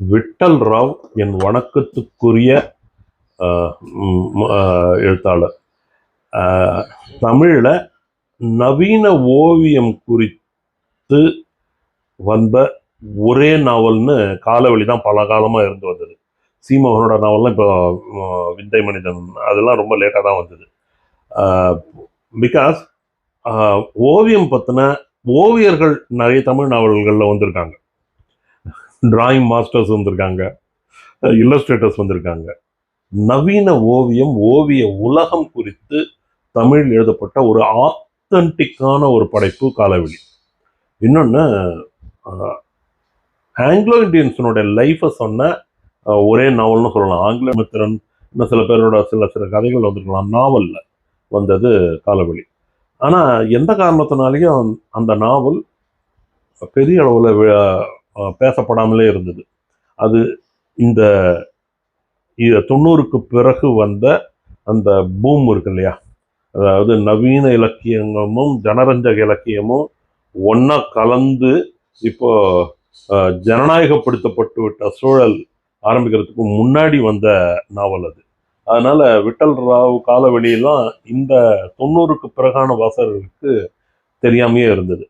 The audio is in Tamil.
விட்டல் ராவ் என் வணக்கத்துக்குரிய எழுத்தாளர். தமிழில் நவீன ஓவியம் குறித்து வந்த ஒரே நாவல்னு காலவழி தான் பல காலமாக இருந்து வந்தது. சீமோகனோட நாவல்லாம் இப்போ விந்தை மனிதன் அதெல்லாம் ரொம்ப லேட்டாக தான் வந்தது. பிகாஸ் ஓவியம் பற்றின ஓவியர்கள் நிறைய தமிழ் நாவல்களில் வந்திருக்காங்க. டிராயிங் மாஸ்டர்ஸ் வந்திருக்காங்க, இல்லஸ்ட்ரேட்டர்ஸ் வந்திருக்காங்க. நவீன ஓவியம், ஓவிய உலகம் குறித்து தமிழில் எழுதப்பட்ட ஒரு ஆத்தன்டிக்கான ஒரு படைப்பு காலவெளி. இன்னொன்று, ஆங்கிலோ இண்டியன்ஸனுடைய லைஃப்பை சொன்ன ஒரே நாவல்னு சொல்லலாம். ஆங்கிலமித்திரன் இன்னும் சில பேரோட சில கதைகள் வந்திருக்கலாம். நாவலில் வந்தது காலவெளி. ஆனால் எந்த காரணத்தினாலையும் அந்த நாவல் பெரிய அளவில் பேசப்படாமலே இருந்தது. அது இந்த 90க்கு பிறகு வந்த அந்த பூம் இருக்கு இல்லையா, அதாவது நவீன இலக்கியமும் ஜனரஞ்சக இலக்கியமும் ஒன்றா கலந்து இப்போ ஜனநாயகப்படுத்தப்பட்டு விட்ட சூழல் ஆரம்பிக்கிறதுக்கு முன்னாடி வந்த நாவல் அது. அதனால விட்டல் ராவ் காலவெளியெல்லாம் இந்த 90க்கு பிறகான வாசகர்களுக்கு தெரியாமையே இருந்தது.